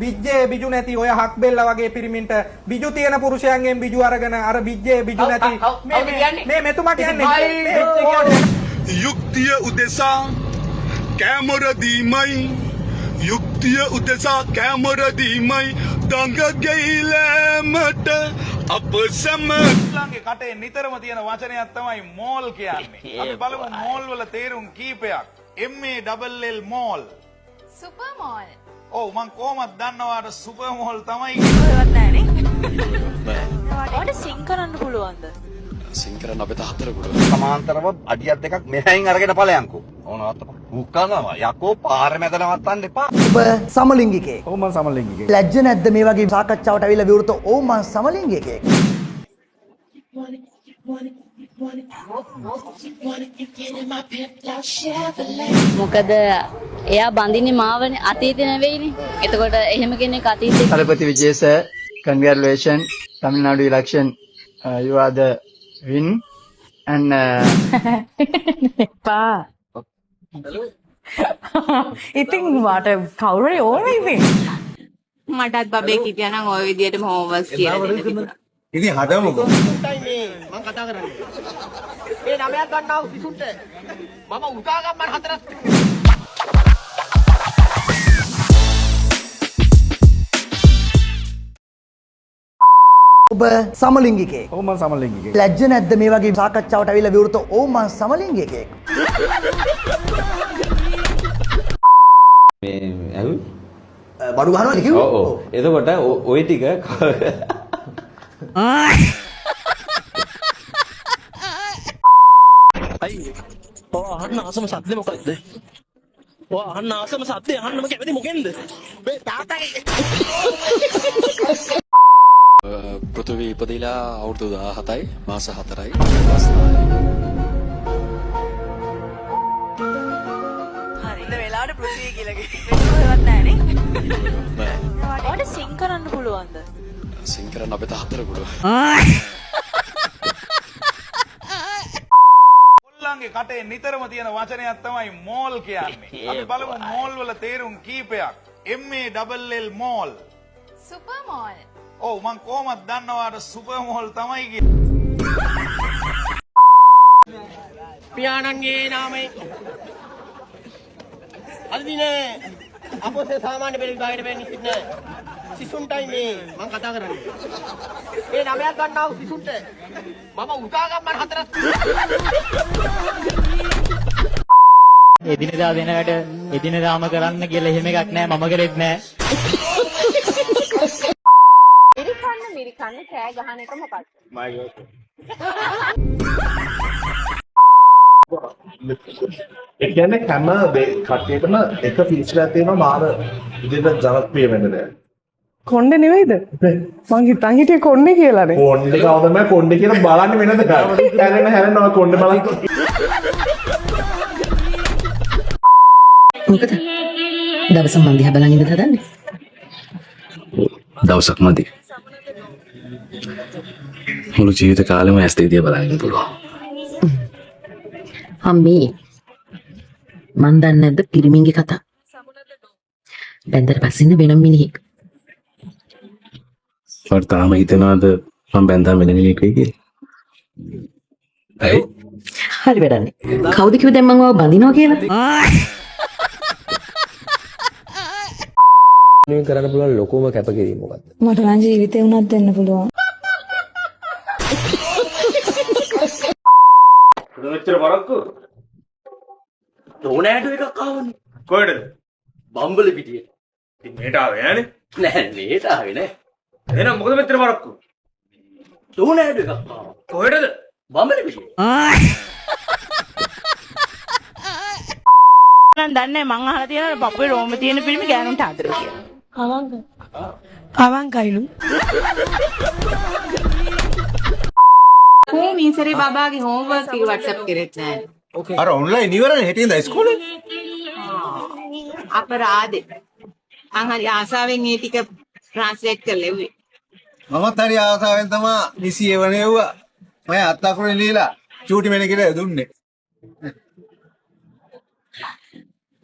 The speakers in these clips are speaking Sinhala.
බිජ්ජේ බිජු නැති ඔය හක් බෙල්ල වගේ පිරිමින්ට බිජු තියෙන පුරුෂයන්ගෙන් බිජු අරගෙන අර බිජ්ජේ බිජු නැති මේ මෙතුමා කියන්නේ යුක්තිය උදෙසා කැමර දීමයි යුක්තිය උදෙසා කැමර දීමයි දඟ ගෙයිලෑමට අප සම ළඟේ කටේ නිතරම තියෙන වචනයක් තමයි මෝල් කියන්නේ. අපි බලමු මෝල් වල තේරුම් කීපයක්. MALL මෝල්. සුපර් මෝල්. ඔව් මං කොහොමද දන්නවාට සුපර් මෝල් තමයි. ඒවත් නෑනේ. නෑ. ඔයාලට සිං කරන්න පුළුවන්ද? සිං කරන්න අපේ තාත්තට පුළුවන්. සමාන්තරව අඩියක් දෙකක් මෙහෙන් අරගෙන ඵලයන්කෝ. ඕනවත් මුක්කනවා යකෝ පාර මැද නවත්තන්න එපා. ඔබ සමලිංගිකයෙක්. ඔව් මම සමලිංගිකයෙක්. ලැජ්ජ නැද්ද මේ වගේ සාකච්ඡාවට ඇවිල්ලා විවෘත ඔව් මම සමලිංගිකයෙක්. මොකද එයා බඳින්නේ මාවනේ අතීතේ නෙවෙයිනේ. එතකොට එහෙම කෙනෙක් අතීතේ Thalapathy Vijay sir, congratulations, Tamil Nadu election. You are the win and පා ඉතින් වාට කවුරුරි ඕනේ ඉතින් මටත් බබෙක් හිටියා නම් ওই විදිහටම හෝම්වර්ක්ස් කියලා දෙන්න තිබුණා. ඉතින් හදමුකෝ. මං කතා කරන්නේ. මේ නමයක් ගන්නවා සිසුන්ට. මම උකා ගම්මන් හතරක්. ඔබ සමලිංගිකයෙක්. ඔව් මම සමලිංගිකයෙක්. ලැජ්ජ නැද්ද මේ වගේ සාකච්ඡාවට ඇවිල්ලා විවෘත ඔව් මම සමලිංගිකයෙක්. මේ ඇහුයි බඩු ගහනවද කිව්වේ? ඔව් ඔව් එතකොට ওই ටික අයියේ ඔය අහන්න ආසම සද්ද මොකද්ද? ඔය අහන්න ආසම සද්ද අහන්නම කැමති මොකෙන්ද? මේ තාත්තගේ පෘථිවි ඉපදිලා අවුරුදු 17යි මාස 4යි. හරි. ඉත වෙලාවට පෘථිවිය කියලා කිව්වේ. ඒවත් නෑනේ. නෑ. ඔයාලට සිං කරන්න පුළුවන්ද? සිං කරන්න අපේ තාත්තට පුළුවන්. ළඟේ කටේ නිතරම තියෙන වචනයක් තමයි මෝල් කියන්නේ. අපි බලමු මෝල් වල තේරුම් කීපයක්. MALL මෝල්. සුපර් මෝල්. ඔව් මං කොහොමද දන්නවාට සුපර් මෝල් තමයි කියන්නේ. පියාණන්ගේ නාමයෙන් අද දිනේ අපොසේ සාමාන්‍ය පෙළ විභාගයට වෙන්නේ සිටින සිසුන්ටයි මේ මම කතා කරන්නේ. මේ නමයක් ගන්නවා සිසුන්ට මම උකා ගම්මන් හතරක්. එදිනෙදා දෙන වැඩ එදිනෙදාම කරන්න කියලා එහෙම එකක් නෑ මම කරෙත් නෑ. මිරිකන්න කෑ ගහන එක මොකක්ද? ඒ කියන්නේ හැම කට්ටියටම එක ෆීචර් තියෙනවා මාර විදිහට ජනප්‍රිය වෙන්න දැන්. කොණ්ඩේ නෙවෙයිද? මං හිතන් හිටියේ කොණ්ඩේ කියලානේ. කොණ්ඩේ කවුද මම කොණ්ඩේ කියලා බලන්නේ වෙනද කාරණා හැරෙනවා කොණ්ඩේ බලන්න. මොකද? දවසක් මන් දිහා බලන් ඉඳලා හදන්නේ. දවසක් මදි. මුළු ජීවිත කාලෙම ඇස් දෙක දිහා බලන්න ඉන්න පුළුවන්. අම්මේ මන් දන්නේ නැද්ද පිරිමින්ගේ කතා? බැන්දට පස්සේ වෙනම මිනිහෙක්. මට තාම හිතෙනවාද මම බැන්දා වෙන මිනිහෙක් වෙයි කියලා? ඇයි? හරි වැඩන්නේ. කවුද කිව්ව දැන් මම ඔය බඳිනවා කියලා? මේ කරන්න පුළුවන් ලොකුම කැපකිරීම මොකක්ද? මට නම් ජීවිතේ උනත් දෙන්න පුළුවන්. මෙච්චර වරක්කු ඩෝනෑඩු එකක් ආවනේ. කොහෙද? බම්බල පිටියේ. ඉතින් මේට ආවේ නෑනේ. නෑ මේට ආවේ නෑ. එහෙනම් මොකද මෙච්චර වරක්කු? ඩෝනෑඩු එකක් ආවා. කොහෙද? බම්බල පිටියේ. මම දන්නේ මං අහලා තියෙනවා පපුවේ රෝම තියෙන පිළිම ගෑනුන්ට ආදර කියලා. අවංකයිලු. මේ මිනිසරේ බබාගේ හෝම්වර්ක් එක WhatsApp කරෙත් නෑ. අර ඔන්ලයින් ඉවරනේ හිටින්ද ඉස්කෝලේ? අපරාධේ. මං හරි ආසාවෙන් මේ ටික ට්‍රාන්ස්ලේට් කරලා එව්වේ. මමත් හරි ආසාවෙන් තමයි නිසි එවනෙව්වා. මම අත්තකුරේ ලීලා චූටි මෙන්න කියලා දුන්නේ.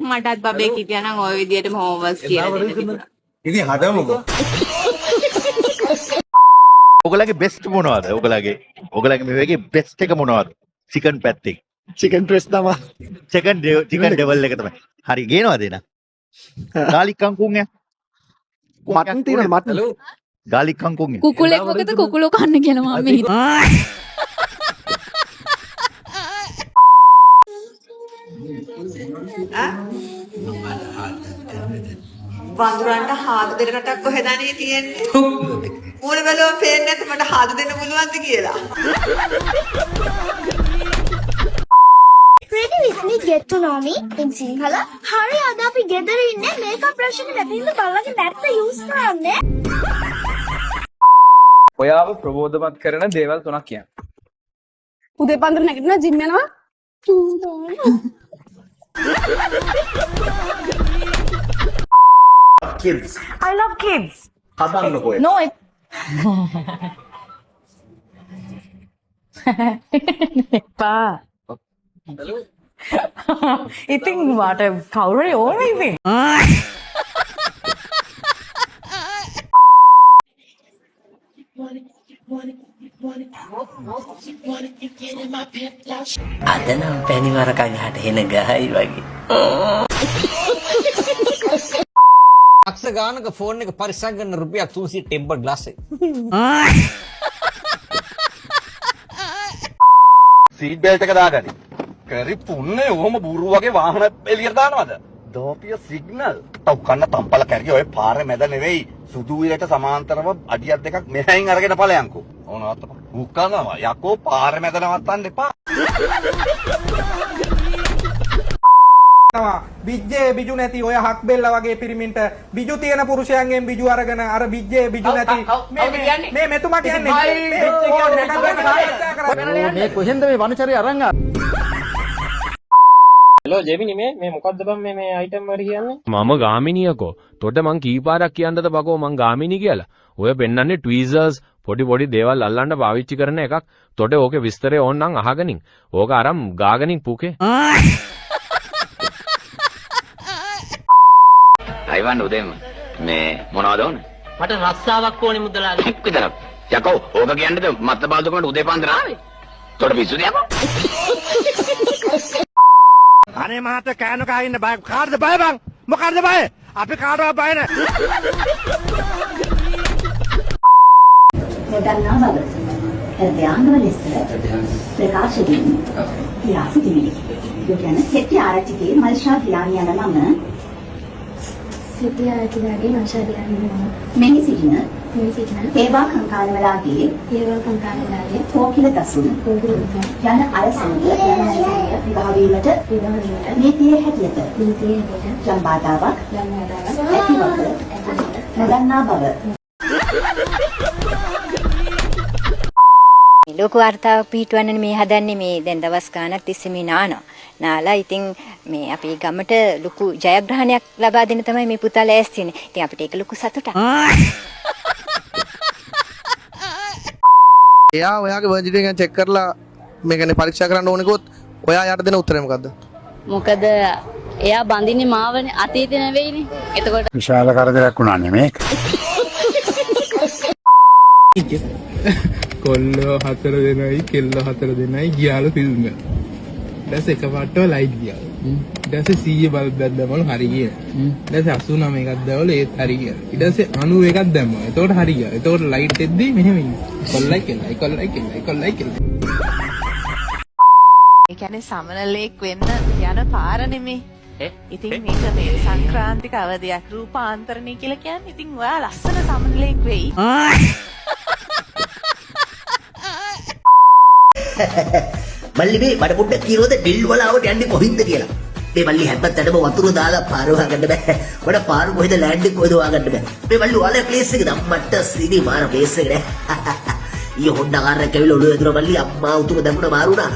මටත් බබෙක් හිටියා නම් ওই විදිහටම හෝම්වර්ක්ස් කියලා දෙන්න තිබුණා. ඉතින් හදමුකෝ. ඔයගලගේ බෙස්ට් මොනවද? ඔයගලගේ මේකේ බෙස්ට් එක මොනවද? චිකන් පැත්තේ. චිකන් ප්‍රෙස් තමයි. චිකන් ඩෙවල් එක තමයි. හරි ගේනවද එන? ගාලික් කංකුන් ය. මටන් තියෙනවා මටන්. ගාලික් කංකුන් ය. කුකුලෙක් මොකද කුකුලෝ කන්න කියලා මම වඳුරන්ට හාදු දෙන රටක් කොහෙදනේ තියෙන්නේ? මූණ බැලුවම පේන්නේ නැත්නම් මට හාදු දෙන්න පුළුවන්ද කියලා. Ready with me get to know me in Sinhala. හරි අද අපි ගෙදර ඉන්නේ මේකප් ප්‍රශ්න ලැබින්න බලගේ නැත්ත යූස් කරන්නේ. ඔයාව ප්‍රබෝධමත් කරන දේවල් තුනක් කියන්න. උදේ පාන්දර නැගිටිනවා ජිම් යනවා. kids. I love kids. හදන්නකෝ. No it. එපා. ඉතින් වාට කවුරුරි ඕනේ ඉතින්. අද නම් පැණිවරකන් හට එන ගහයි වගේ. අක්ෂ ගානක ෆෝන් එක පරිස්සම් කරන රුපියක් 300 ටෙම්පර් ග්ලාස් එක. සීට් බෙල්ට් එක දාගනි. කරි පුන්නේ ඔහොම බුරු වගේ වාහන එළියට දානවද? දෝපිය සිග්නල්. තව කන්න තම්පල කැරිය ඔය පාරේ මැද නෙවෙයි. සුදු විලට සමාන්තරව අඩියක් දෙකක් මෙහෙන් අරගෙන ඵලයන්කෝ. ඕන නවත්තපන්. උක්කනවා යකෝ පාරේ මැද නවත්තන්න එපා. බිජ්ජේ බිජු නැති ඔය හක් බෙල්ල වගේ පිරිමින්ට බිජු තියෙන පුරුෂයන්ගෙන් බිජු අරගෙන අර බිජ්ජේ බිජු නැති මේ මෙතුමා කියන්නේ මේ කොහෙන්ද මේ වනචරය අරන් ආ? හෙලෝ ජෙමිනි මේ මොකද්ද බං මේ අයිටම් වල කියන්නේ? මම ගාමිනියකෝ. තොට මං කීපාරක් කියන්නද බකෝ මං ගාමිනි කියලා. ඔය පෙන්නන්නේ ට්වීසර්ස් පොඩි දේවල් අල්ලන්න පාවිච්චි කරන එකක්. තොට ඕකේ විස්තරය ඕනනම් අහගනින්. ඕක අරන් ගාගනින් පුකේ. අයිවන් උදේම මේ මොනවද ඕනේ? මට රස්සාවක් ඕනේ මුදලාගේ. එක් විතරක්. යකෝ ඕක කියන්නද මත්ත බාල්දුකමට උදේ පාන්දර ආවේ? තොට පිස්සුද යකෝ? අනේ මහත්තයා කෑනෝ කා ඉන්න බය කාටද බය බං? මොකටද බය? අපි කාටවත් බය නැහැ. නොදන්නා බව. හෘදයාංගවල ලෙස ප්‍රකාශ දෙමි. කියා සිටිමි. යොකන හෙට්ටි ආරච්චිගේ මල්ෂා පියාණිය යන නම සිටි ආරච්චිගේ මල්ෂා පියාණිය නම මෙහි සිටින ඒවා කංකාලවලාගේ කෝකිල දසුන් යන අය සමග විවාහ වීමට නීතියේ හැටියට යම් බාධාවක් ඇතිවක නොදන්නා බව. ලෝක වාර්තාවක් පිටවන්න මේ හදන්නේ මේ දැන් දවස් ගාණක් තිස්සේ මේ නාලා ඉතින් මේ අපේ ගමට ලොකු ජයග්‍රහණයක් ලබා දෙන්න තමයි මේ පුතා ලෑස්තිනේ. ඉතින් අපිට ඒක ලොකු සතුටක්. එයා ඔයාගේ වර්ජිට් එක චෙක් කරලා මේ කියන්නේ පරීක්ෂා කරන්න ඕනේ කොත් ඔයා යට දෙන උත්තරේ මොකද්ද? මොකද එයා බඳින්නේ මාවනේ අතීතේ නෙවෙයිනේ. එතකොට විශාල කරදරයක් වුණා නෙමේ. කොල්ලෝ 4 දෙනයි කෙල්ලෝ 4 දෙනයි ගියාලු ෆිල්ම් එක. ඊට එකපාරටම ලයිට් ගියා. ඊට පස්සේ 100 බල්බයක් දැම්මලු හරි ගියා. ඊට පස්සේ 89 එකක් දැම්මලු ඒත් හරි ගියා. ඊට පස්සේ 91 එකක් දැම්මා. එතකොට හරි ගියා. එතකොට ලයිට් එද්දී මෙහෙම ඉන්නේ. කොල්ලයි කෙල්ලයි. ඒ කියන්නේ සමනලෙක් වෙන්න යන පාර නෙමේ. ඉතින් මේක මේ සංක්‍රාන්තික අවධියක් රූපාන්තරණය කියලා කියන්නේ. ඉතින් ඔයා ලස්සන සමනලෙක් වෙයි. මල්ලි මේ මට පොඩ්ඩක් කියනවද ඩිල් වලාවට යන්නේ කොහින්ද කියලා. මේ මල්ලි හැබැත්තටම වතුර දාලා පාර හොයාගන්න බෑ. මට පාර කොහෙද ලෑන්ඩ් එක කොහෙද හොයාගන්න බෑ. මේ මල්ලි ඔයාලා ප්ලේස් එකද අම්මට සිටි මාර ප්ලේස් එක නෑ. ඊ හොන්ඩා කාර් එක ඇවිල්ලා ඔළුව ඇතුළ මල්ලි අම්මා උතුර දැම්මුණ මාරුණා.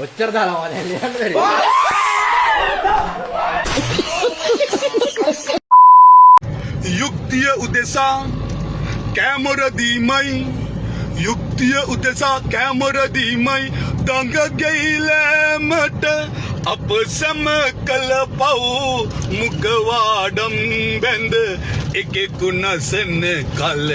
ඔච්චර දාලා වල යන්න බැරි. යුක්තිය උදෙසා කැමර දීමයි යුක්තිය උදෙසා කැමර දීමයි දඟ ගෙයිලෑමට අප සැම කළ පව් මුඛවාඩම් බැඳ එකෙකු නසන කල